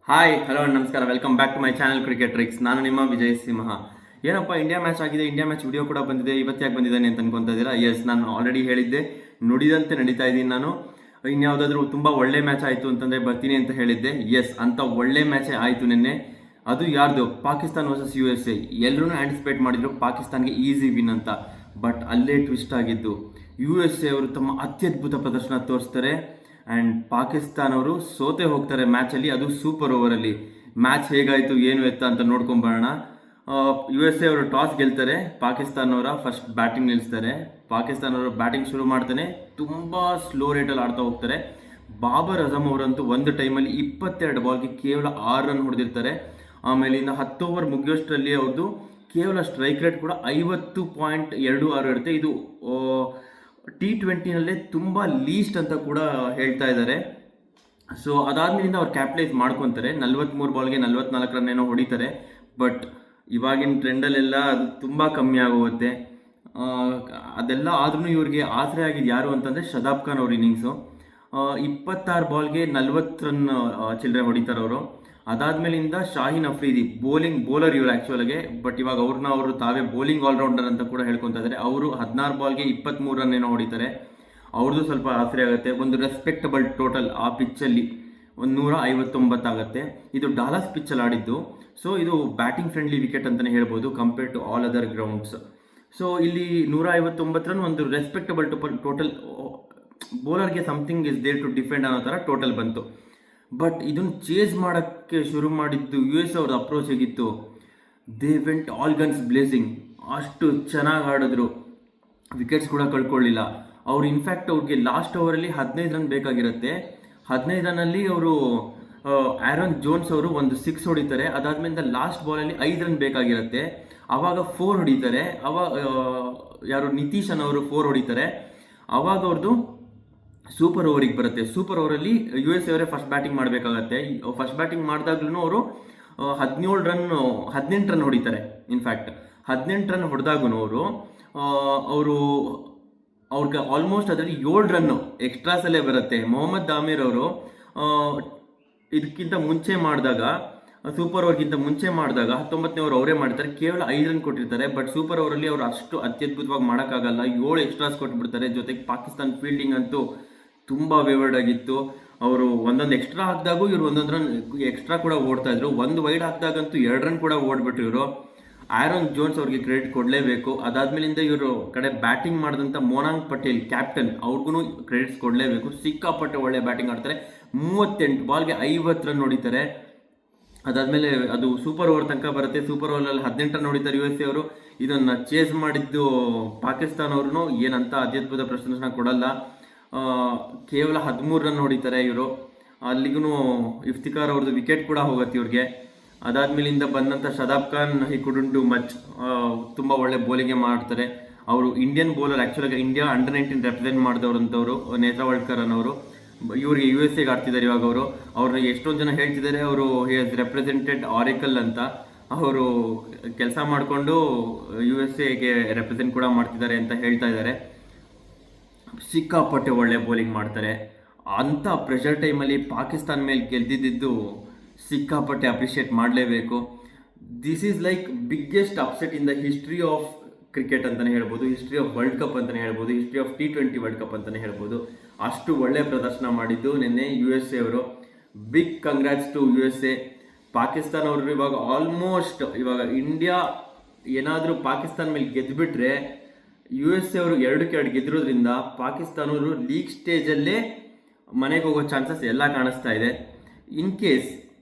Hi hello ನಮಸ್ಕಾರ, welcome back to my channel cricket tricks. ನಾನು ನಿಮ್ಮ ವಿಜಯ್ ಸಿಂಹ. ಏನಪ್ಪ, ಇಂಡಿಯಾ ಮ್ಯಾಚ್ ಆಗಿದೆ, ಇಂಡಿಯಾ ಮ್ಯಾಚ್ ವಿಡಿಯೋ ಕೂಡ ಬಂದಿದೆ, ಇವತ್ತಾಗಿ ಬಂದಿದ್ದಾನೆ ಅಂತ ಅನ್ಕೊಂತಾ ಇದ್ದೀರಾ? ಎಸ್, ನಾನು ಆಲ್ರೆಡಿ ಹೇಳಿದ್ದೆ, ನುಡಿದಂತೆ ನಡೀತಾ ಇದ್ದೀನಿ ನಾನು. ಇನ್ಯಾವುದಾದ್ರೂ ತುಂಬ ಒಳ್ಳೆ ಮ್ಯಾಚ್ ಆಯಿತು ಅಂತಂದರೆ ಬರ್ತೀನಿ ಅಂತ ಹೇಳಿದ್ದೆ. ಎಸ್, ಅಂಥ ಒಳ್ಳೆ ಮ್ಯಾಚೇ ಆಯಿತು ನಿನ್ನೆ. ಅದು ಯಾರ್ದು? Pakistan versus USA. ಎಲ್ಲರೂ ಆಂಟಿಸಿಪೇಟ್ ಮಾಡಿದ್ರು ಪಾಕಿಸ್ತಾನ್ಗೆ ಈಸಿ ವಿನ್ ಅಂತ. ಬಟ್ ಅಲ್ಲೇ ಟ್ವಿಸ್ಟ್ ಆಗಿದ್ದು, USA ಅವರು ತಮ್ಮ ಅತ್ಯದ್ಭುತ ಪ್ರದರ್ಶನ ತೋರಿಸ್ತಾರೆ ಆ್ಯಂಡ್ ಪಾಕಿಸ್ತಾನ್ ಅವರು ಸೋತೆ ಹೋಗ್ತಾರೆ ಮ್ಯಾಚಲ್ಲಿ, ಅದು ಸೂಪರ್ ಓವರಲ್ಲಿ. ಮ್ಯಾಚ್ ಹೇಗಾಯಿತು ಏನು ಎತ್ತ ಅಂತ ನೋಡ್ಕೊಂಬರೋಣ. USA ಅವರು ಟಾಸ್ ಗೆಲ್ತಾರೆ, ಪಾಕಿಸ್ತಾನವರ ಫಸ್ಟ್ ಬ್ಯಾಟಿಂಗ್ ನಿಲ್ಲಿಸ್ತಾರೆ. ಪಾಕಿಸ್ತಾನ ಅವರು ಬ್ಯಾಟಿಂಗ್ ಶುರು ಮಾಡ್ತಾನೆ, ತುಂಬ ಸ್ಲೋ ರೇಟಲ್ಲಿ ಆಡ್ತಾ ಹೋಗ್ತಾರೆ. ಬಾಬರ್ ಅಜಮ್ ಅವರಂತೂ ಒಂದು ಟೈಮಲ್ಲಿ 22 ಬಾಲ್ಗೆ ಕೇವಲ 6 ರನ್ ಹೊಡೆದಿರ್ತಾರೆ. ಆಮೇಲೆ ಇನ್ನು 10 ಓವರ್ ಮುಗಿಯೋಷ್ಟರಲ್ಲಿ ಅವ್ರದ್ದು ಕೇವಲ ಸ್ಟ್ರೈಕ್ ರೇಟ್ ಕೂಡ 50.26 ಇರುತ್ತೆ. ಇದು T20ನಲ್ಲೇ ತುಂಬ ಲೀಸ್ಟ್ ಅಂತ ಕೂಡ ಹೇಳ್ತಾ ಇದ್ದಾರೆ. ಸೊ ಅದಾದ್ಮೇಲಿಂದ ಅವ್ರು ಕ್ಯಾಪಿಟಲೈಸ್ ಮಾಡ್ಕೊತಾರೆ, 43 ಬಾಲ್ಗೆ 44 ರನ್ ಏನೋ ಹೊಡಿತಾರೆ. ಬಟ್ ಇವಾಗಿನ ಟ್ರೆಂಡಲ್ಲೆಲ್ಲ ಅದು ತುಂಬ ಕಮ್ಮಿ ಆಗೋಗುತ್ತೆ. ಅದೆಲ್ಲ ಆದ್ರೂ ಇವ್ರಿಗೆ ಆಸರೆ ಆಗಿದ್ದು ಯಾರು ಅಂತಂದರೆ ಶದಾಬ್ ಖಾನ್ ಅವ್ರ ಇನ್ನಿಂಗ್ಸು. 26 ಬಾಲ್ಗೆ 40 ರನ್ ಚಿಲ್ಲರೆ ಹೊಡಿತಾರೆ ಅವರು. ಅದಾದ್ಮೇಲಿಂದ ಶಾಹಿನ್ ಅಫ್ರಿದಿ ಬೌಲರ್ ಇವರು ಆ್ಯಕ್ಚುಲಾಗೆ, ಬಟ್ ಇವಾಗ ಅವರು ತಾವೇ ಬೌಲಿಂಗ್ ಆಲ್ರೌಂಡರ್ ಅಂತ ಕೂಡ ಹೇಳ್ಕೊತಾ ಇದ್ದಾರೆ. ಅವರು 16 ಬಾಲ್ಗೆ 23 ರನ್ ಏನೋ ಹೊಡಿತಾರೆ. ಅವ್ರದ್ದು ಸ್ವಲ್ಪ ಆಸರೆ ಆಗುತ್ತೆ. ಒಂದು ರೆಸ್ಪೆಕ್ಟಬಲ್ ಟೋಟಲ್ ಆ ಪಿಚ್ಚಲ್ಲಿ 159 ಆಗುತ್ತೆ. ಇದು ಡಾಲಸ್ ಪಿಚ್ಚಲ್ಲಿ ಆಡಿದ್ದು. ಸೊ ಇದು ಬ್ಯಾಟಿಂಗ್ ಫ್ರೆಂಡ್ಲಿ ವಿಕೆಟ್ ಅಂತಲೇ ಹೇಳ್ಬೋದು compare to all other grounds. So ಇಲ್ಲಿ 159 ರನ್ ಒಂದು ರೆಸ್ಪೆಕ್ಟಬಲ್ ಟೋಟಲ್. ಬೌಲರ್ಗೆ something is there to defend ಅನ್ನೋ ಥರ ಟೋಟಲ್ ಬಂತು. ಬಟ್ ಇದನ್ನು ಚೇಸ್ ಮಾಡೋಕ್ಕೆ ಶುರು ಮಾಡಿದ್ದು US ಅವ್ರದ್ದು ಅಪ್ರೋಚ್ ಹೇಗಿತ್ತು? They went all guns blazing. ಅಷ್ಟು ಚೆನ್ನಾಗಿ ಆಡಿದ್ರು, ವಿಕೆಟ್ಸ್ ಕೂಡ ಕಳ್ಕೊಳ್ಳಿಲ್ಲ ಅವರು. ಇನ್ಫ್ಯಾಕ್ಟ್ ಅವ್ರಿಗೆ ಲಾಸ್ಟ್ ಓವರಲ್ಲಿ 15 ರನ್ ಬೇಕಾಗಿರುತ್ತೆ. 15 ರನ್ನಲ್ಲಿ ಅವರು ಆ್ಯರನ್ ಜೋನ್ಸ್ ಅವರು ಒಂದು 6 ಹೊಡಿತಾರೆ. ಅದಾದ್ಮೇಲೆ ಲಾಸ್ಟ್ ಬಾಲಲ್ಲಿ 5 ರನ್ ಬೇಕಾಗಿರುತ್ತೆ. ಆವಾಗ 4 ಹೊಡಿತಾರೆ. ಅವಾಗ ಯಾರು ನಿತೀಶನ್ ಅವರು 4 ಹೊಡಿತಾರೆ. ಆವಾಗ ಅವ್ರದ್ದು ಸೂಪರ್ ಓವರಿಗೆ ಬರುತ್ತೆ. ಸೂಪರ್ ಓವರಲ್ಲಿ USA ಅವರೇ ಫಸ್ಟ್ ಬ್ಯಾಟಿಂಗ್ ಮಾಡಬೇಕಾಗತ್ತೆ. ಫಸ್ಟ್ ಬ್ಯಾಟಿಂಗ್ ಮಾಡಿದಾಗ್ಲೂ ಅವರು 18 ರನ್ ಹೊಡಿತಾರೆ. ಇನ್ಫ್ಯಾಕ್ಟ್ 18 ರನ್ ಹೊಡೆದಾಗೂ ಅವ್ರಿಗೆ ಆಲ್ಮೋಸ್ಟ್ ಅದರಲ್ಲಿ 7 ರನ್ನು ಎಕ್ಸ್ಟ್ರಾಸಲ್ಲೇ ಬರುತ್ತೆ. ಮೊಹಮ್ಮದ್ ಆಮೀರ್ ಅವರು ಇದಕ್ಕಿಂತ ಮುಂಚೆ ಮಾಡಿದಾಗ, ಸೂಪರ್ ಓವರ್ಗಿಂತ ಮುಂಚೆ ಮಾಡಿದಾಗ 19ನೇ ಓವರ್ ಅವರೇ ಮಾಡ್ತಾರೆ, ಕೇವಲ 5 ರನ್ ಕೊಟ್ಟಿರ್ತಾರೆ. ಬಟ್ ಸೂಪರ್ ಓವರಲ್ಲಿ ಅವರು ಅಷ್ಟು ಅತ್ಯದ್ಭುತವಾಗಿ ಮಾಡೋಕ್ಕಾಗಲ್ಲ, 7 ಎಕ್ಸ್ಟ್ರಾಸ್ ಕೊಟ್ಬಿಡ್ತಾರೆ. ಜೊತೆಗೆ ಪಾಕಿಸ್ತಾನ್ ಫೀಲ್ಡಿಂಗ್ ಅಂತೂ ತುಂಬ ವೇವರ್ಡ್ ಆಗಿತ್ತು. ಅವರು ಒಂದೊಂದು ಎಕ್ಸ್ಟ್ರಾ ಹಾಕಿದಾಗೂ ಇವರು ಒಂದೊಂದು ರನ್ ಎಕ್ಸ್ಟ್ರಾ ಕೂಡ ಓಡ್ತಾ ಇದ್ರು. ಒಂದು ವೈಡ್ ಹಾಕಿದಾಗಂತೂ 2 ರನ್ ಕೂಡ ಓಡ್ಬಿಟ್ರು ಇವರು. ಆ್ಯರನ್ ಜೋನ್ಸ್ ಅವ್ರಿಗೆ ಕ್ರೆಡಿಟ್ ಕೊಡಲೇಬೇಕು. ಅದಾದ್ಮೇಲಿಂದ ಇವರು ಕಡೆ ಬ್ಯಾಟಿಂಗ್ ಮಾಡಿದಂಥ ಮೋನಾಂಗ್ ಪಟೇಲ್ ಕ್ಯಾಪ್ಟನ್, ಅವ್ರಿಗೂ ಕ್ರೆಡಿಟ್ಸ್ ಕೊಡಲೇಬೇಕು. ಸಿಕ್ಕಾಪಟ್ಟೆ ಒಳ್ಳೆ ಬ್ಯಾಟಿಂಗ್ ಆಡ್ತಾರೆ. 38 ಬಾಲ್ಗೆ 50 ರನ್ ಹೊಡಿತಾರೆ. ಅದಾದಮೇಲೆ ಅದು ಸೂಪರ್ ಓವರ್ ತನಕ ಬರುತ್ತೆ. ಸೂಪರ್ ಓವರಲ್ಲಿ 18 ರನ್ ಹೊಡಿತಾರೆ USA ಅವರು. ಇದನ್ನು ಚೇಸ್ ಮಾಡಿದ್ದು ಪಾಕಿಸ್ತಾನ ಅವ್ರೂ ಏನಂತ ಅತ್ಯದ್ಭುತ ಪ್ರದರ್ಶನ ಕೊಡಲ್ಲ, ಕೇವಲ 13 ರನ್ ಹೊಡಿತಾರೆ ಇವರು. ಅಲ್ಲಿಗೂ ಇಫ್ತಿಕಾರ್ ಅವ್ರದ್ದು ವಿಕೆಟ್ ಕೂಡ ಹೋಗುತ್ತೆ ಇವ್ರಿಗೆ. ಅದಾದ್ಮೇಲಿಂದ ಬಂದಂಥ Shadab Khan he couldn't do much, ತುಂಬ ಒಳ್ಳೆ ಬೌಲಿಂಗೇ ಮಾಡ್ತಾರೆ ಅವರು. ಇಂಡಿಯನ್ ಬೌಲರ್, ಆ್ಯಕ್ಚುಲಾಗಿ ಇಂಡಿಯಾ ಅಂಡರ್ 19 ರೆಪ್ರೆಸೆಂಟ್ ಮಾಡಿದವ್ರಂಥವ್ರು ನೇತ್ರಾವಳ್ಕರ್ ಅನ್ನೋರು. ಇವ್ರಿಗೆ USA ಆಡ್ತಿದ್ದಾರೆ ಇವಾಗ ಅವರು. ಅವ್ರನ್ನ ಎಷ್ಟೊಂದು ಜನ ಹೇಳ್ತಿದ್ದಾರೆ ಅವರು ಹಿ ಹ್ಯಾಸ್ ರೆಪ್ರೆಸೆಂಟೆಡ್ ಆರಿಕಲ್ ಅಂತ. ಅವರು ಕೆಲಸ ಮಾಡಿಕೊಂಡು USA ರೆಪ್ರೆಸೆಂಟ್ ಕೂಡ ಮಾಡ್ತಿದ್ದಾರೆ ಅಂತ ಹೇಳ್ತಾ ಇದ್ದಾರೆ. ಸಿಕ್ಕಾಪಟ್ಟೆ ಒಳ್ಳೆ ಬೌಲಿಂಗ್ ಮಾಡ್ತಾರೆ. ಅಂಥ ಪ್ರೆಷರ್ ಟೈಮಲ್ಲಿ ಪಾಕಿಸ್ತಾನ ಮೇಲೆ ಗೆದ್ದಿದ್ದು ಸಿಕ್ಕಾಪಟ್ಟೆ ಅಪ್ರಿಷಿಯೇಟ್ ಮಾಡಲೇಬೇಕು. This is like biggest upset in the history of cricket ಅಂತಲೇ ಹೇಳ್ಬೋದು, ಹಿಸ್ಟ್ರಿ ಆಫ್ ವರ್ಲ್ಡ್ ಕಪ್ ಅಂತಲೇ ಹೇಳ್ಬೋದು, history of T20 world cup ಅಂತಲೇ ಹೇಳ್ಬೋದು. ಅಷ್ಟು ಒಳ್ಳೆ ಪ್ರದರ್ಶನ ಮಾಡಿದ್ದು ನಿನ್ನೆ USA ಅವರು. Big congrats to USA. Pakistan ಅವರು ಇವಾಗ ಆಲ್ಮೋಸ್ಟ್, ಇವಾಗ ಇಂಡಿಯಾ ಏನಾದರೂ ಪಾಕಿಸ್ತಾನ ಮೇಲೆ ಗೆದ್ದುಬಿಟ್ರೆ, USA ಅವರು 2-2 ಗೆದ್ದಿರೋದ್ರಿಂದ ಪಾಕಿಸ್ತಾನವರು ಲೀಗ್ ಸ್ಟೇಜಲ್ಲೇ ಮನೆಗೆ ಹೋಗೋ ಚಾನ್ಸಸ್ ಎಲ್ಲ ಕಾಣಿಸ್ತಾ ಇದೆ. ಇನ್ ಕೇಸ್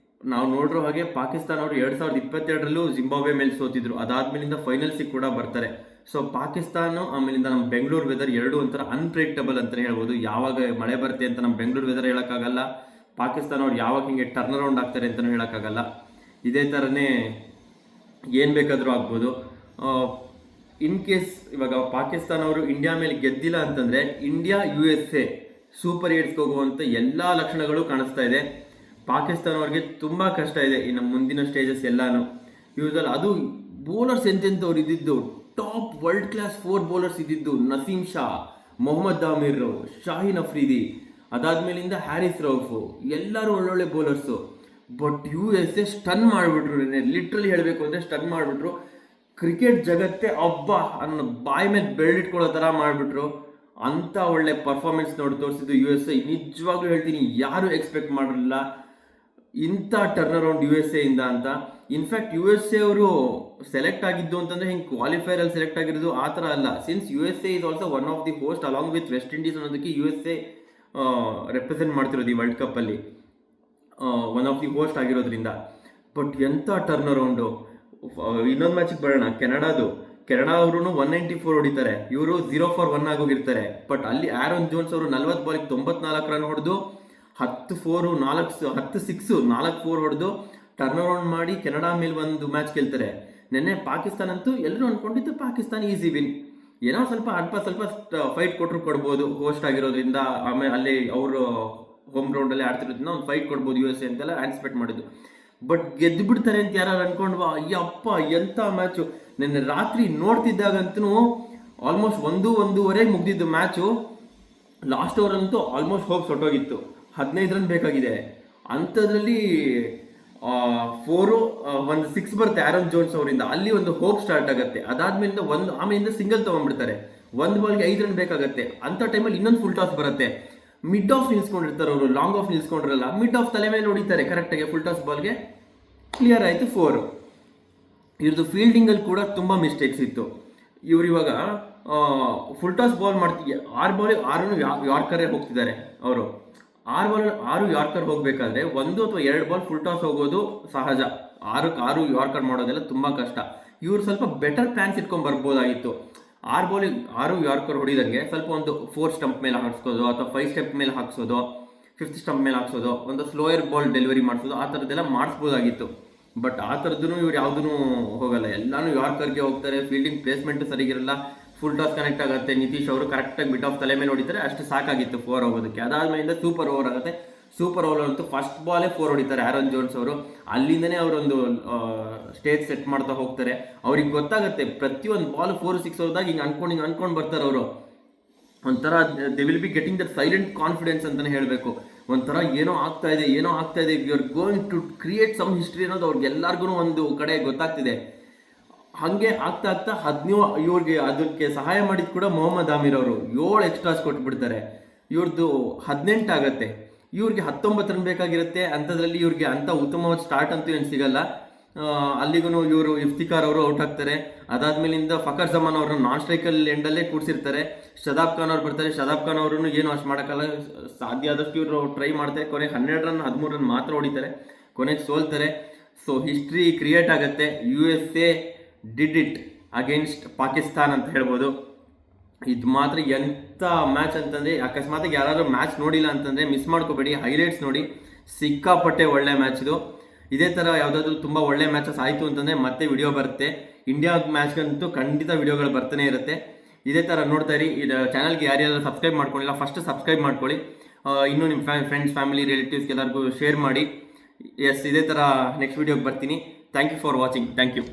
ನಾವು ನೋಡಿರೋ ಹಾಗೆ ಪಾಕಿಸ್ತಾನ ಅವರು 2022ರಲ್ಲೂ ಜಿಂಬಾಬ್ವೆ ಮೇಲೆ ಸೋತಿದ್ರು. ಅದಾದ್ಮೇಲಿಂದ ಫೈನಲ್ಸಿಗೆ ಕೂಡ ಬರ್ತಾರೆ. ಸೊ ಪಾಕಿಸ್ತಾನ ಆಮೇಲಿಂದ ನಮ್ಮ ಬೆಂಗಳೂರು ವೆದರ್ ಎರಡೂ ಒಂಥರ ಅನ್ಪ್ರೆಡಿಕ್ಟಬಲ್ ಅಂತಲೇ ಹೇಳ್ಬೋದು. ಯಾವಾಗ ಮಳೆ ಬರುತ್ತೆ ಅಂತ ನಮ್ಮ ಬೆಂಗಳೂರು ವೆದರ್ ಹೇಳೋಕ್ಕಾಗಲ್ಲ, ಪಾಕಿಸ್ತಾನ ಅವ್ರು ಯಾವಾಗ ಹಿಂಗೆ ಟರ್ನ್ ಅರೌಂಡ್ ಆಗ್ತಾರೆ ಅಂತಲೂ ಹೇಳೋಕ್ಕಾಗಲ್ಲ. ಇದೇ ಥರನೇ ಏನು ಬೇಕಾದರೂ ಆಗ್ಬೋದು. ಇನ್ ಕೇಸ್ ಇವಾಗ ಪಾಕಿಸ್ತಾನ ಅವರು ಇಂಡಿಯಾ ಮೇಲೆ ಗೆದ್ದಿಲ್ಲ ಅಂತಂದರೆ ಇಂಡಿಯಾ USA ಸೂಪರ್ ಏಟ್ಸ್ಗೆ ಹೋಗುವಂಥ ಎಲ್ಲ ಲಕ್ಷಣಗಳು ಕಾಣಿಸ್ತಾ ಇದೆ. ಪಾಕಿಸ್ತಾನ ಅವ್ರಿಗೆ ತುಂಬ ಕಷ್ಟ ಇದೆ ಇನ್ನು ಮುಂದಿನ ಸ್ಟೇಜಸ್ ಎಲ್ಲಾನು. ಯೂಸಲ್ ಅದು ಬೌಲರ್ಸ್ ಎಂತೆಂಥವ್ರು ಇದ್ದಿದ್ದು, ಟಾಪ್ ವರ್ಲ್ಡ್ ಕ್ಲಾಸ್ 4 ಬೌಲರ್ಸ್ ಇದ್ದಿದ್ದು. ನಸೀಮ್ ಶಾ, ಮೊಹಮ್ಮದ್ ಆಮೀರ್, ಶಾಹಿನ್ ಅಫ್ರಿದಿ, ಅದಾದ್ಮೇಲಿಂದ ಹ್ಯಾರಿಸ್ ರೌಫು, ಎಲ್ಲರೂ ಒಳ್ಳೊಳ್ಳೆ ಬೌಲರ್ಸು. ಬಟ್ USA ಸ್ಟನ್ ಮಾಡಿಬಿಟ್ರು. ಲಿಟ್ರಲಿ ಹೇಳಬೇಕು ಅಂದರೆ ಸ್ಟನ್ ಮಾಡಿಬಿಟ್ರು. ಕ್ರಿಕೆಟ್ ಜಗತ್ತೇ ಹಬ್ಬ ಅನ್ನೋ ಬಾಯಿ ಮೇಲೆ ಬೆರಳಿಟ್ಕೊಳ್ಳೋ ಥರ ಮಾಡಿಬಿಟ್ರು. ಅಂಥ ಒಳ್ಳೆ ಪರ್ಫಾರ್ಮೆನ್ಸ್ ನೋಡಿ ತೋರಿಸಿದ್ದು USA. ನಿಜವಾಗ್ಲೂ ಹೇಳ್ತೀನಿ, ಯಾರು ಎಕ್ಸ್ಪೆಕ್ಟ್ ಮಾಡಿರಲಿಲ್ಲ ಇಂಥ ಟರ್ನ್ ಅರೌಂಡ್ USA ಇಂದ ಅಂತ. ಇನ್ಫ್ಯಾಕ್ಟ್ USA ಅವರು ಸೆಲೆಕ್ಟ್ ಆಗಿದ್ದು ಅಂತಂದರೆ ಹಿಂಗೆ ಕ್ವಾಲಿಫೈರಲ್ಲಿ ಸೆಲೆಕ್ಟ್ ಆಗಿರೋದು ಆ ಥರ ಅಲ್ಲ. Since USA is also one of the host along with West Indies ಅನ್ನೋದಕ್ಕೆ USA ರೆಪ್ರೆಸೆಂಟ್ ಮಾಡ್ತಿರೋದು ಈ ವರ್ಲ್ಡ್ ಕಪ್ಪಲ್ಲಿ, ಒನ್ ಆಫ್ ದಿ ಹೋಸ್ಟ್ ಆಗಿರೋದ್ರಿಂದ. ಬಟ್ ಎಂಥ ಟರ್ನ್ ಅರೌಂಡು. ಇನ್ನೊಂದು ಮ್ಯಾಚಿಗೆ ಬರೋಣ, ಕೆನಡಾ ಅವರು 194 ಹೊಡಿತಾರೆ, ಇವರು 0 for 1 ಆಗೋಗಿರ್ತಾರೆ. ಬಟ್ ಅಲ್ಲಿ ಆ್ಯರನ್ ಜೋನ್ಸ್ ಅವರು 40 ಬಾಲಿಗೆ 94 ರನ್ ಹೊಡೆದು 10 4 10 6 4 4 ಹೊಡೆದು ಟರ್ನ್ ಅರೌಂಡ್ ಮಾಡಿ ಕೆನಡಾ ಮೇಲೆ ಒಂದು ಮ್ಯಾಚ್ ಗೆಲ್ತಾರೆ. ನೆನ್ನೆ ಪಾಕಿಸ್ತಾನ ಅಂತೂ ಎಲ್ಲರೂ ಅಂದ್ಕೊಂಡಿದ್ದು ಪಾಕಿಸ್ತಾನ ಈಸಿ ವಿನ್, ಏನೋ ಸ್ವಲ್ಪ ಫೈಟ್ ಕೊಡ್ಬೋದು ಹೋಸ್ಟ್ ಆಗಿರೋದ್ರಿಂದ. ಆಮೇಲೆ ಅಲ್ಲಿ ಅವರು ಹೋಮ್ ಗ್ರೌಂಡಲ್ಲಿ ಆಡ್ತಿರೋದ್ರಿಂದ ಒಂದು ಫೈಟ್ ಕೊಡ್ಬೋದು USA ಅಂತೆಲ್ಲ ಆನ್ಸಿಪೇಟ್ ಮಾಡಿದ್ದು. ಬಟ್ ಗೆದ್ದು ಬಿಡ್ತಾರೆ ಅಂತ ಯಾರು ಅನ್ಕೊಂಡ್ವಾ? ಅಯ್ಯಪ್ಪ ಎಂಥ ಮ್ಯಾಚು. ನಿನ್ನೆ ರಾತ್ರಿ ನೋಡ್ತಿದ್ದಾಗಂತೂ ಆಲ್ಮೋಸ್ಟ್ 1-1:30 ಮುಗ್ದಿದ್ದು ಮ್ಯಾಚು. ಲಾಸ್ಟ್ ಓವರಂತೂ ಆಲ್ಮೋಸ್ಟ್ ಹೋಪ್ಸ್ ಹೊಟ್ಟೋಗಿತ್ತು. 15 ರನ್ ಬೇಕಾಗಿದೆ, ಅಂಥದ್ರಲ್ಲಿ 1 6 ಬರುತ್ತೆ ಆ್ಯರನ್ ಜೋನ್ಸ್ ಅವರಿಂದ. ಅಲ್ಲಿ ಒಂದು ಹೋಪ್ ಸ್ಟಾರ್ಟ್ ಆಗುತ್ತೆ. ಅದಾದ್ಮೇಲಿಂದ ಆಮೇಲಿಂದ ಸಿಂಗಲ್ ತೊಗೊಂಡ್ಬಿಡ್ತಾರೆ. 1 ಬಾಲ್ಗೆ 5 ರನ್ ಬೇಕಾಗತ್ತೆ. ಅಂಥ ಟೈಮಲ್ಲಿ ಇನ್ನೊಂದು ಫುಲ್ ಟಾಸ್ ಬರುತ್ತೆ. ಮಿಡ್ ಆಫ್ ನಿಲ್ಸ್ಕೊಂಡಿರ್ತಾರೆ ಅವರು, ಲಾಂಗ್ ಆಫ್ ನಿಲ್ಸ್ಕೊಂಡಿರಲ್ಲ. ಮಿಡ್ ಆಫ್ ತಲೆ ಮೇಲೆ ಹೊಡಿತಾರೆ ಕರೆಕ್ಟಾಗಿ, ಫುಲ್ ಟಾಸ್ ಬಾಲ್ಗೆ ಕ್ಲಿಯರ್ ಆಯಿತು 4. ಇವ್ರದ್ದು ಫೀಲ್ಡಿಂಗಲ್ಲಿ ಕೂಡ ತುಂಬ ಮಿಸ್ಟೇಕ್ಸ್ ಇತ್ತು. ಇವ್ರು ಇವಾಗ ಫುಲ್ ಟಾಸ್ ಬಾಲ್ ಮಾಡ್ತೀವಿ, 6 ಬಾಲಿಗೆ 6 ಯಾರ್ಕರೇ ಹೋಗ್ತಿದ್ದಾರೆ ಅವರು. 6 ಯಾರ್ಕರ್ ಹೋಗಬೇಕಾದ್ರೆ 1 ಅಥವಾ 2 ಬಾಲ್ ಫುಲ್ ಟಾಸ್ ಹೋಗೋದು ಸಹಜ. 6 ಯಾರ್ಕರ್ ಮಾಡೋದೆಲ್ಲ ತುಂಬ ಕಷ್ಟ. ಇವ್ರು ಸ್ವಲ್ಪ ಬೆಟರ್ ಪ್ಲಾನ್ಸ್ ಇಟ್ಕೊಂಡು ಬರ್ಬೋದಾಗಿತ್ತು. 6 ಬಾಲಿಗೆ 6 ಯಾರ್ಕರ್ ಹೊಡಿದಂಗೆ ಸ್ವಲ್ಪ ಒಂದು 4 ಸ್ಟಂಪ್ ಮೇಲೆ ಹಾಕ್ಸೋದು, ಅಥವಾ 5 ಸ್ಟೆಪ್ ಮೇಲೆ ಹಾಕ್ಸೋದು, 5th ಸ್ಟಂಪ್ ಮೇಲೆ ಹಾಕ್ಸೋದು, ಒಂದು ಸ್ಲೋಯರ್ ಬಾಲ್ ಡೆಲಿವರಿ ಮಾಡಿಸೋದು, ಆ ಥರದ್ದೆಲ್ಲ ಮಾಡಿಸ್ಬೋದಾಗಿತ್ತು. ಬಟ್ ಆ ಥರದ್ದು ಇವ್ರು ಯಾವುದೂ ಹೋಗಲ್ಲ, ಎಲ್ಲನೂ ಯಾರ್ಕರ್ಗೆ ಹೋಗ್ತಾರೆ. ಫೀಲ್ಡಿಂಗ್ ಪ್ಲೇಸ್ಮೆಂಟು ಸರಿಗಿರಲ್ಲ. ಫುಲ್ ಟಾಸ್ ಕನೆಕ್ಟ್ ಆಗುತ್ತೆ. ನಿತೀಶ್ ಅವರು ಕರೆಕ್ಟಾಗಿ ಮಿಡ್ ಆಫ್ ತಲೆ ಮೇಲೆ ಹೊಡಿತಾರೆ, ಅಷ್ಟು ಸಾಕಾಗಿತ್ತು 4 ಹೋಗೋದಕ್ಕೆ. ಅದಾದ್ಮೇಲಿಂದ ಸೂಪರ್ ಓವರ್ ಆಗುತ್ತೆ. ಸೂಪರ್ ಓವರ್ ಅಂತೂ ಫಸ್ಟ್ ಬಾಲೇ 4 ಹೊಡಿತಾರೆ ಆ್ಯರನ್ ಜೋನ್ಸ್ ಅವರು. ಅಲ್ಲಿಂದನೇ ಅವರೊಂದು ಸ್ಟೇಜ್ ಸೆಟ್ ಮಾಡ್ತಾ ಹೋಗ್ತಾರೆ. ಅವ್ರಿಗೆ ಗೊತ್ತಾಗುತ್ತೆ ಪ್ರತಿಯೊಂದು ಬಾಲ್ 4-6 ಹೋದಾಗ ಹಿಂಗೆ ಅನ್ಕೊಂಡು ಬರ್ತಾರೆ ಅವರು. ಒಂಥರ they will be getting that silent confidence ಅಂತಲೇ ಹೇಳಬೇಕು. ಒಂಥರ ಏನೋ ಆಗ್ತಾ ಇದೆ, you are going to create some history ಅನ್ನೋದು ಅವ್ರಿಗೆಲ್ಲರಿಗೂ ಒಂದು ಕಡೆ ಗೊತ್ತಾಗ್ತಿದೆ. ಹಾಗೆ ಆಗ್ತಾ 17 ಇವ್ರಿಗೆ ಅದಕ್ಕೆ ಸಹಾಯ ಮಾಡಿದ ಕೂಡ ಮೊಹಮ್ಮದ್ ಆಮಿರ್ ಅವರು 7 ಎಕ್ಸ್ಟ್ರಾಸ್ ಕೊಟ್ಬಿಡ್ತಾರೆ. ಇವ್ರದ್ದು 18 ಆಗುತ್ತೆ. ಇವ್ರಿಗೆ 19 ರನ್ ಬೇಕಾಗಿರುತ್ತೆ. ಅಂಥದ್ರಲ್ಲಿ ಇವ್ರಿಗೆ ಅಂಥ ಉತ್ತಮವಾದ ಸ್ಟಾರ್ಟ್ ಅಂತೂ ಏನು ಸಿಗಲ್ಲ. ಅಲ್ಲಿಗೂ ಇವರು ಇಫ್ತಿಕಾರ್ ಅವರು ಔಟ್ ಆಗ್ತಾರೆ. ಅದಾದ್ಮೇಲಿಂದ ಫಕರ್ ಜಮಾನ್ ಅವ್ರನ್ನ ನಾನ್ ಸ್ಟ್ರೈಕಲ್ಲಿ ಎಂಡಲ್ಲೇ ಕೂಡಿಸಿರ್ತಾರೆ. ಶದಾಬ್ ಖಾನ್ ಅವ್ರು ಬರ್ತಾರೆ. ಶದಾಬ್ ಖಾನ್ ಅವ್ರನ್ನು ಏನು ಅಷ್ಟು ಮಾಡೋಕ್ಕಲ್ಲ, ಸಾಧ್ಯ ಆದಷ್ಟು ಇವರು ಟ್ರೈ ಮಾಡ್ತಾರೆ. ಕೊನೆಗೆ 12 ರನ್ 13 ರನ್ ಮಾತ್ರ ಹೊಡಿತಾರೆ, ಕೊನೆಗೆ ಸೋಲ್ತಾರೆ. ಸೊ ಹಿಸ್ಟ್ರಿ ಕ್ರಿಯೇಟ್ ಆಗುತ್ತೆ. USA did it against Pakistan ಅಂತ ಹೇಳ್ಬೋದು. ಇದು ಮಾತ್ರ ಎಂಥ ಮ್ಯಾಚ್ ಅಂತಂದರೆ, ಅಕಸ್ಮಾತಾಗಿ ಯಾರಾದರೂ ಮ್ಯಾಚ್ ನೋಡಿಲ್ಲ ಅಂತಂದರೆ ಮಿಸ್ ಮಾಡ್ಕೋಬೇಡಿ, ಹೈಲೈಟ್ಸ್ ನೋಡಿ. ಸಿಕ್ಕಾಪಟ್ಟೆ ಒಳ್ಳೆ ಮ್ಯಾಚ್ ಇದು. ಇದೇ ಥರ ಯಾವುದಾದ್ರೂ ತುಂಬ ಒಳ್ಳೆ ಮ್ಯಾಚಸ್ ಆಯಿತು ಅಂತಂದರೆ ಮತ್ತೆ ವಿಡಿಯೋ ಬರುತ್ತೆ. ಇಂಡಿಯಾ ಮ್ಯಾಚ್ಗಂತೂ ಖಂಡಿತ ವಿಡಿಯೋಗಳು ಬರ್ತಾನೆ ಇರುತ್ತೆ. ಇದೇ ಥರ ನೋಡ್ತಾ ಇರಿ. ಇದು ಚಾನಲ್ಗೆ ಯಾರ್ಯಾರು ಸಬ್ಸ್ಕ್ರೈಬ್ ಮಾಡ್ಕೊಳ್ಳಿಲ್ಲ ಫಸ್ಟ್ ಸಬ್ಸ್ಕ್ರೈಬ್ ಮಾಡ್ಕೊಳ್ಳಿ. ಇನ್ನೂ ನಿಮ್ಮ ಫ್ರೆಂಡ್ಸ್, ಫ್ಯಾಮಿಲಿ, ರಿಲೇಟಿವ್ಸ್ಗೆ ಎಲ್ಲರಿಗೂ ಶೇರ್ ಮಾಡಿ. ಎಸ್, ಇದೇ ಥರ ನೆಕ್ಸ್ಟ್ ವಿಡಿಯೋಗೆ ಬರ್ತೀನಿ. Thank you for watching. Thank you.